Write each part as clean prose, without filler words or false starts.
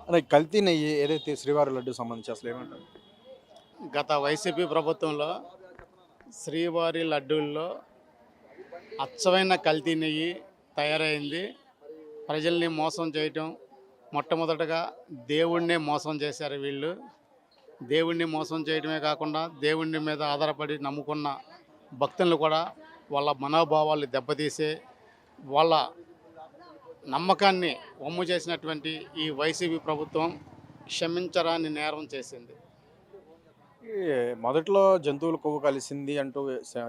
అదే కల్తీ నెయ్యి ఏదైతే శ్రీవారి లడ్డు సంబంధించి అసలు ఏమంటారు? గత వైసీపీ ప్రభుత్వంలో శ్రీవారి లడ్డూల్లో అచ్చమైన కల్తీ నెయ్యి తయారైంది. ప్రజల్ని మోసం చేయటం, మొట్టమొదటగా దేవుణ్ణే మోసం చేశారు వీళ్ళు. దేవుణ్ణి మోసం చేయడమే కాకుండా దేవుడి మీద ఆధారపడి నమ్ముకున్న భక్తులను కూడా వాళ్ళ మనోభావాలు దెబ్బతీసే, వాళ్ళ నమ్మకాన్ని వమ్ము చేసినటువంటి ఈ వైసీపీ ప్రభుత్వం క్షమించరాని నేరం చేసింది. ఈ మొదట్లో జంతువుల కొవ్వు కలిసింది అంటూ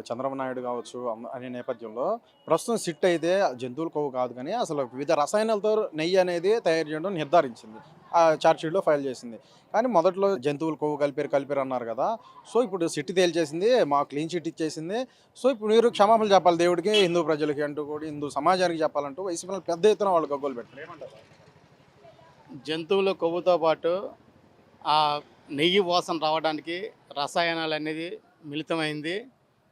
చంద్రబాబు నాయుడు కావచ్చు అనే నేపథ్యంలో ప్రస్తుతం సిట్ అయితే జంతువుల కొవ్వు కాదు కానీ అసలు వివిధ రసాయనాలతో నెయ్యి అనేది తయారు చేయడం నిర్ధారించింది. ఆ చార్జ్షీట్లో ఫైల్ చేసింది. కానీ మొదట్లో జంతువుల కొవ్వు కలిపారు అన్నారు కదా. సో ఇప్పుడు సిట్ తేల్చేసింది, మా క్లీన్ చిట్ ఇచ్చేసింది. సో ఇప్పుడు మీరు క్షమాపణలు చెప్పాలి దేవుడికి, హిందూ ప్రజలకి అంటూ కూడా హిందూ సమాజానికి చెప్పాలంటూ వైసీపీ పెద్ద ఎత్తున వాళ్ళు గగ్గోలు పెట్టారు. ఏమంటారు? జంతువుల కొవ్వుతో పాటు ఆ నెయ్యి వాసన రావడానికి రసాయనాలు అనేది మిళితమైంది.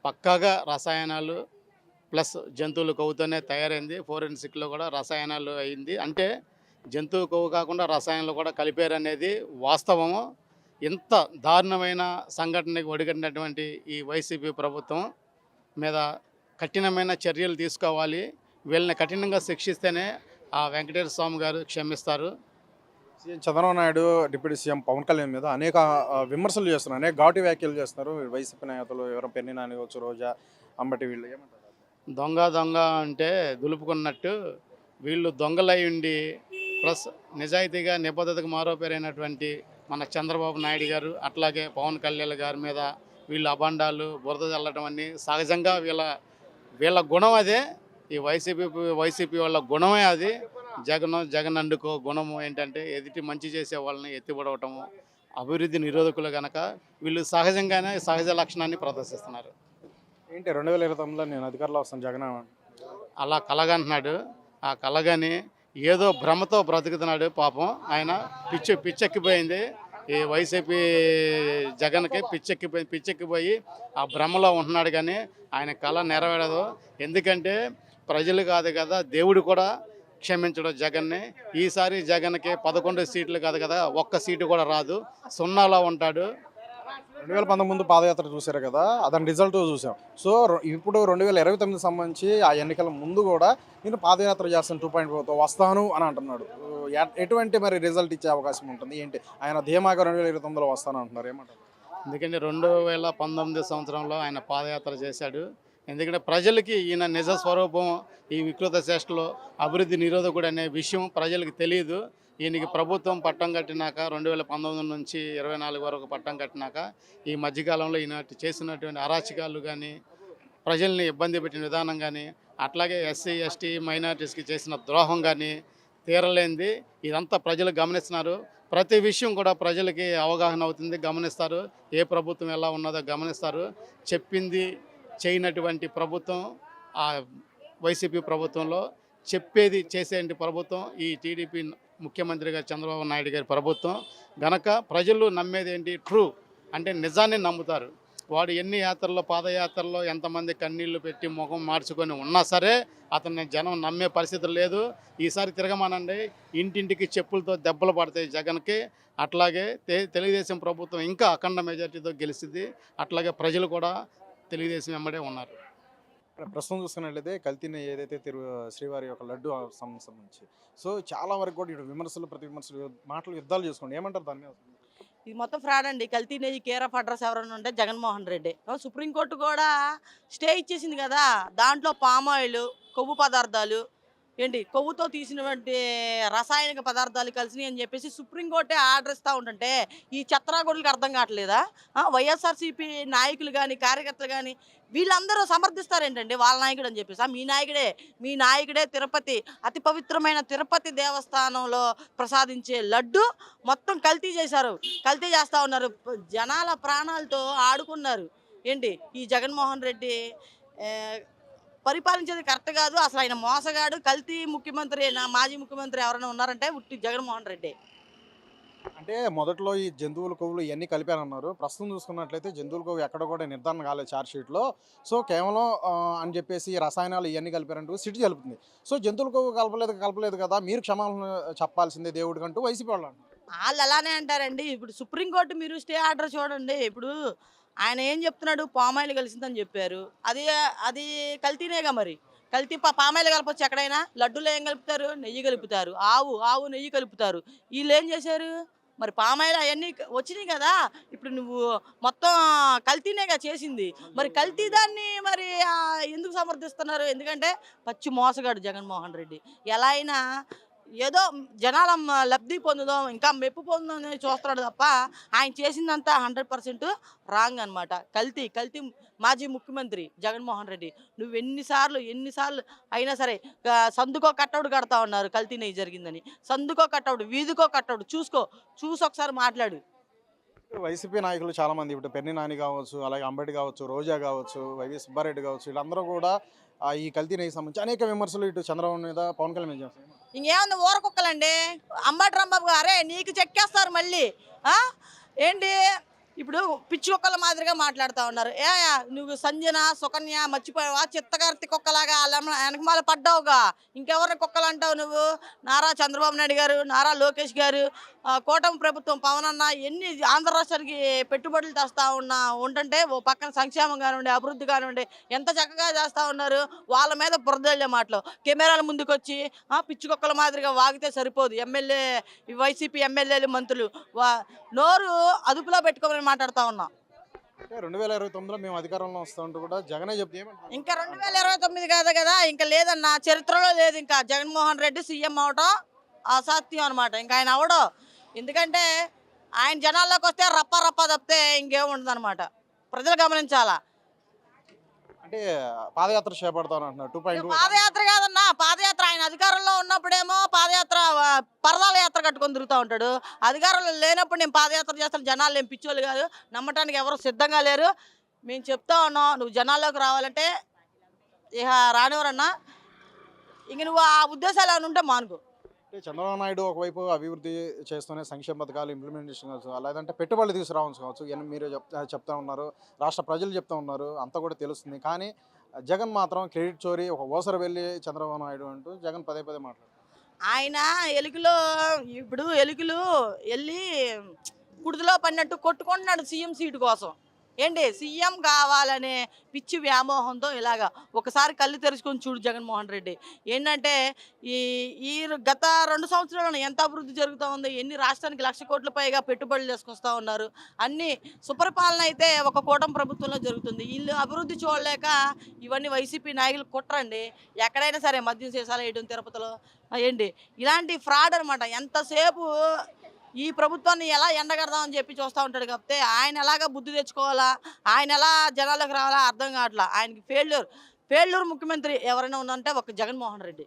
పక్కాగా రసాయనాలు ప్లస్ జంతువుల కొవ్వుతోనే తయారైంది. ఫోరెన్సిక్లో కూడా రసాయనాలు అయింది. అంటే జంతువు కొవ్వు కాకుండా రసాయనాలు కూడా కలిపారనేది వాస్తవము. ఇంత దారుణమైన సంఘటనకి ఒడిగట్టినటువంటి ఈ వైసీపీ ప్రభుత్వం మీద కఠినమైన చర్యలు తీసుకోవాలి. వీళ్ళని కఠినంగా శిక్షిస్తేనే ఆ వెంకటేశ్వర స్వామి గారు క్షమిస్తారు. CM Chandrababu Naidu deputy CM Pawan Kalyan మీద అనేక విమర్శలు చేస్తున్నారు, అనేక ఘాటు వ్యాఖ్యలు చేస్తున్నారు వైసీపీ నాయకులు. ఎవరు పెన్ని నాని కావచ్చు, రోజా, అంబటి, వీళ్ళు ఏమంటారు? దొంగ దొంగ అంటే దులుపుకున్నట్టు వీళ్ళు దొంగలై ఉండి ప్లస్ నిజాయితీగా నిబద్ధతకు మారోపేరైనటువంటి మన చంద్రబాబు నాయుడు గారు అట్లాగే పవన్ కళ్యాణ్ గారి మీద వీళ్ళు అభాండాలు బురద చల్లడం అన్నీ సహజంగా వీళ్ళ వీళ్ళ గుణం అదే. ఈ వైసీపీ వాళ్ళ గుణమే అది. జగన్ అండుకో గుణము ఏంటంటే ఎదుటి మంచి చేసే వాళ్ళని ఎత్తిపడవటము, అభివృద్ధి నిరోధకులు కనుక వీళ్ళు సహజంగానే సహజ లక్షణాన్ని ప్రదర్శిస్తున్నారు. ఏంటి 2029లో నేను అధికారంలో వస్తాను జగన్ అలా కలగంటున్నాడు. ఆ కలగని ఏదో భ్రమతో బ్రతుకుతున్నాడు పాపం. ఆయన పిచ్చెక్కిపోయింది. ఈ వైసీపీ జగన్కి పిచ్చెక్కిపోయి ఆ భ్రమలో ఉంటున్నాడు. కానీ ఆయన కళ నెరవేరదు. ఎందుకంటే ప్రజలు కాదు కదా, దేవుడు కూడా క్షమించడం జగన్ని. ఈసారి జగన్కి 11 సీట్లు కాదు కదా, ఒక్క సీటు కూడా రాదు, సున్నాలో ఉంటాడు. 2019 పాదయాత్ర చూశారు కదా, దాని రిజల్ట్ చూసాం. సో ఇప్పుడు 2029 సంబంధించి ఆ ఎన్నికల ముందు కూడా నేను పాదయాత్ర చేస్తాను 2.4తో వస్తాను అని అంటున్నాడు. ఎటువంటి మరి రిజల్ట్ ఇచ్చే అవకాశం ఉంటుంది ఏంటి? ఆయన ధీమాగా 2029లో వస్తాను అంటున్నారు. ఏమంటారు? ఎందుకంటే 2019 సంవత్సరంలో ఆయన పాదయాత్ర చేశాడు. ఎందుకంటే ప్రజలకి ఈయన నిజ స్వరూపం, ఈ వికృత చేష్టలో అభివృద్ధి నిరోధకుడు అనే విషయం ప్రజలకు తెలియదు. ఈయనకి ప్రభుత్వం పట్టం కట్టినాక 2019 నుంచి 24 వరకు పట్టం కట్టినాక ఈ మధ్యకాలంలో ఈయన చేసినటువంటి అరాచకాలు కానీ, ప్రజల్ని ఇబ్బంది పెట్టిన విధానం కానీ, అట్లాగే ఎస్సీ ఎస్టీ మైనారిటీస్కి చేసిన ద్రోహం కానీ తీరలేంది. ఇదంతా ప్రజలు గమనిస్తున్నారు. ప్రతి విషయం కూడా ప్రజలకి అవగాహన అవుతుంది, గమనిస్తారు. ఏ ప్రభుత్వం ఎలా ఉన్నదో గమనిస్తారు. చెప్పింది చేయనటువంటి ప్రభుత్వం ఆ వైసీపీ ప్రభుత్వంలో, చెప్పేది చేసేటి ప్రభుత్వం ఈ టీడీపీ ముఖ్యమంత్రిగా చంద్రబాబు నాయుడు గారి ప్రభుత్వం. గనక ప్రజలు నమ్మేది ఏంటి? ట్రూ అంటే నిజాన్ని నమ్ముతారు. వాడు ఎన్ని యాత్రల్లో పాదయాత్రల్లో ఎంతమంది కన్నీళ్లు పెట్టి ముఖం మార్చుకొని ఉన్నా సరే అతన్ని జనం నమ్మే పరిస్థితి లేదు. ఈసారి తిరగమానండి, ఇంటింటికి చెప్పులతో దెబ్బలు పడతాయి జగన్కి. అట్లాగే తెలుగుదేశం ప్రభుత్వం ఇంకా అఖండ మెజార్టీతో గెలుస్తుంది. అట్లాగే ప్రజలు కూడా తెలుగుదేశం వెంబడే ఉన్నారు. ప్రస్తుతం చూసుకున్నట్లయితే కల్తీని ఏదైతే శ్రీవారి యొక్క లడ్డు సంబంధించి సో చాలా వరకు కూడా ఇటు విమర్శలు ప్రతి విమర్శలు మాటలు యుద్ధాలు చేసుకోండి. ఏమంటారు దాని మీద? ఇది మొత్తం ఫ్రాడ్ అండి. కల్తీ నెయ్యి కేర్ ఆఫ్ అడ్రస్ ఎవరైనా ఉంటే జగన్మోహన్ రెడ్డి. సుప్రీంకోర్టు కూడా స్టే ఇచ్చేసింది కదా. దాంట్లో పామ్ ఆయిల్, కొవ్వు పదార్థాలు ఏంటి, కొవ్వుతో తీసినటువంటి రసాయనిక పదార్థాలు కలిసినాయి అని చెప్పేసి సుప్రీంకోర్టే ఆర్డర్ ఇస్తూ ఉంటుంటే ఈ చెత్తరాగొడులకు అర్థం కావట్లేదా? వైఎస్ఆర్సీపీ నాయకులు కానీ కార్యకర్తలు కానీ వీళ్ళందరూ సమర్థిస్తారేంటండి వాళ్ళ నాయకుడు అని చెప్పేసి. మీ నాయకుడే తిరుపతి, అతి పవిత్రమైన తిరుపతి దేవస్థానంలో ప్రసాదించే లడ్డు మొత్తం కల్తీ చేశారు, కల్తీ చేస్తూ ఉన్నారు. జనాల ప్రాణాలతో ఆడుకున్నారు. ఏంటి ఈ జగన్మోహన్ రెడ్డి పరిపాలించేది కరెక్ట్ కాదు. అసలు ఆయన మోసగాడు, కల్తీ ముఖ్యమంత్రి. మాజీ ముఖ్యమంత్రి ఎవరైనా ఉన్నారంటే ఉట్టి జగన్మోహన్ రెడ్డి. అంటే మొదట్లో ఈ జంతువుల కొవ్వులు ఇవన్నీ కలిపారన్నారు. ప్రస్తుతం చూసుకున్నట్లయితే జంతువుల కొవ్వు ఎక్కడ కూడా నిర్ధారణ కాలేదు చార్జ్షీట్లో. సో కేవలం అని చెప్పేసి రసాయనాలు ఇవన్నీ కలిపారంటూ సిటీ జలుపుతుంది. సో జంతువుల కొవ్వు కలపలేదు కదా, మీరు క్షమాపణ చెప్పాల్సిందే దేవుడికంటూ వైసీపీ వాళ్ళు అంటారు. వాళ్ళు అలానే అంటారండి. ఇప్పుడు సుప్రీంకోర్టు మీరు స్టే ఆర్డర్ చూడండి. ఇప్పుడు ఆయన ఏం చెప్తున్నాడు? పామాయిల్ కలిసిందని చెప్పారు. అది అది కల్తీనేగా మరి. కల్తీ పామాయిల్ కలపొచ్చు ఎక్కడైనా. లడ్డూలో ఏం కలుపుతారు? నెయ్యి కలుపుతారు. ఆవు నెయ్యి కలుపుతారు. వీళ్ళేం చేశారు? మరి పామాయిల్ అవన్నీ వచ్చినాయి కదా! ఇప్పుడు నువ్వు మొత్తం కల్తీనేగా చేసింది. మరి కల్తీ దాన్ని మరి ఎందుకు సమర్థిస్తున్నారు? ఎందుకంటే పచ్చి మోసగాడు జగన్మోహన్ రెడ్డి. ఎలా అయినా ఏదో జనాల లబ్ధి పొందుదాం, ఇంకా మెప్పు పొందుదాం అని చూస్తున్నాడు తప్ప ఆయన చేసిందంతా 100% రాంగ్ అనమాట. కల్తీ మాజీ ముఖ్యమంత్రి జగన్మోహన్ రెడ్డి. నువ్వు ఎన్నిసార్లు అయినా సరే సందుకో కట్టవుడు కడతా ఉన్నారు కల్తీ నెయ్యి జరిగిందని. సందుకో కట్టవుడు, వీధికో కట్టవుడు చూసి ఒకసారి మాట్లాడు. వైసీపీ నాయకులు చాలామంది ఇప్పుడు పెన్ని నాని కావచ్చు, అలాగే అంబటి కావచ్చు, రోజా కావచ్చు, వైవి సుబ్బారెడ్డి కావచ్చు, వీళ్ళందరూ కూడా ఈ కల్తీ నెయ్యి సంబంధించి అనేక విమర్శలు ఇటు చంద్రబాబు మీద, పవన్ కళ్యాణ్ మీద చేస్తారు. ఇంకేముంది ఊరకుక్కలండి. అంబటి రాంబాబు గారే నీకు చెక్కేస్తారు మళ్ళీ. ఏంటి ఇప్పుడు పిచ్చి కుక్కల మాదిరిగా మాట్లాడుతూ ఉన్నారు. నువ్వు సంజన సుకన్య మర్చిపోయావా? చిత్తకార్తి కుక్కలాగా వెనకమాల పడ్డావుగా. ఇంకెవరిని కుక్కలు అంటావు నువ్వు? నారా చంద్రబాబు నాయుడు గారు, నారా లోకేష్ గారు, కూటమి ప్రభుత్వం, పవన్ అన్న ఎన్ని ఆంధ్ర రాష్ట్రానికి పెట్టుబడులు తెస్తా ఉంటుంటే ఓ పక్కన సంక్షేమం కానివ్వండి, అభివృద్ధి కానివ్వండి ఎంత చక్కగా చేస్తూ ఉన్నారు. వాళ్ళ మీద బురదల్లే మాటలు కెమెరాల ముందుకు వచ్చి పిచ్చి కుక్కల మాదిరిగా వాగితే సరిపోదు. వైసీపీ ఎమ్మెల్యేలు, మంత్రులు నోరు అదుపులో పెట్టుకోమని మాట్లాడుతూ ఉన్నాం. 2029లో మేము అధికారంలో వస్తామంటూ కూడా జగనే చెప్తే ఇంకా 2029 కాదు కదా, ఇంకా లేదన్న చరిత్రలో లేదు. ఇంకా జగన్మోహన్ రెడ్డి సీఎం అవడం అసాధ్యం అనమాట. ఇంకా ఆయన అవడం. ఎందుకంటే ఆయన జనాల్లోకి వస్తే రప్ప తప్పితే ఇంకేముండదు అనమాట. ప్రజలు గమనించాలా. అంటే పాదయాత్ర చేపడతాను అంటున్నారు 2.2. పాదయాత్ర కాదన్నా, పాదయాత్ర ఆయన అధికారంలో ఉన్నప్పుడేమో పాదయాత్ర పరదాల యాత్ర కట్టుకొని తిరుగుతూ ఉంటాడు. అధికారంలో లేనప్పుడు నేను పాదయాత్ర చేస్తాను. జనాలు ఏం పిచ్చోళ్ళు కాదు, నమ్మటానికి ఎవరు సిద్ధంగా లేరు. మేము చెప్తా ఉన్నాం, నువ్వు జనాల్లోకి రావాలంటే ఇక రానివరన్నా. ఇంక నువ్వు ఆ ఉద్దేశాలు ఏమైనా ఉంటే మానుకో. అంటే చంద్రబాబు నాయుడు ఒకవైపు అభివృద్ధి చేస్తూనే సంక్షేమ పథకాలు ఇంప్లిమెంటేషన్ కావచ్చు, లేదంటే పెట్టుబడులు తీసుకురావచ్చు కావచ్చు, ఇవన్నీ మీరు చెప్తా ఉన్నారు, రాష్ట్ర ప్రజలు చెప్తా ఉన్నారు, అంతా కూడా తెలుస్తుంది. కానీ జగన్ మాత్రం క్రెడిట్ చోరీ, ఒక ఓసరు వెళ్ళి చంద్రబాబు నాయుడు అంటూ జగన్ పదే మాట్లాడు. ఆయన ఎలుకలు వెళ్ళి కుడిదిలో పడినట్టు కొట్టుకుంటున్నాడు సీఎం సీటు కోసం. ఏంటి సీఎం కావాలనే పిచ్చి వ్యామోహంతో ఇలాగా ఒకసారి కళ్ళు తెరుచుకొని చూడు జగన్మోహన్ రెడ్డి. ఏంటంటే ఈ గత 2 సంవత్సరాలను ఎంత అభివృద్ధి జరుగుతూ ఉంది, ఎన్ని రాష్ట్రానికి 1,00,000 కోట్ల పైగా పెట్టుబడులు తీసుకొస్తూ ఉన్నారు. అన్ని సుపరిపాలన అయితే ఒక కూటమి ప్రభుత్వంలో జరుగుతుంది. వీళ్ళు అభివృద్ధి చూడలేక ఇవన్నీ వైసీపీ నాయకులు కుట్రండి. ఎక్కడైనా సరే మద్యం సీసాలు వేయడం తిరుపతిలో ఏంటి ఇలాంటి ఫ్రాడ్ అనమాట. ఎంతసేపు ఈ ప్రభుత్వాన్ని ఎలా ఎండగడదామని చెప్పి చూస్తూ ఉంటాడు. కాకపోతే ఆయన ఎలాగా బుద్ధి తెచ్చుకోవాలా, ఆయన ఎలా జనాలకు రావాలా అర్థం కావట్లా. ఆయనకి ఫెయిల్యూర్ ముఖ్యమంత్రి ఎవరైనా ఉందంటే ఒక జగన్మోహన్ రెడ్డి.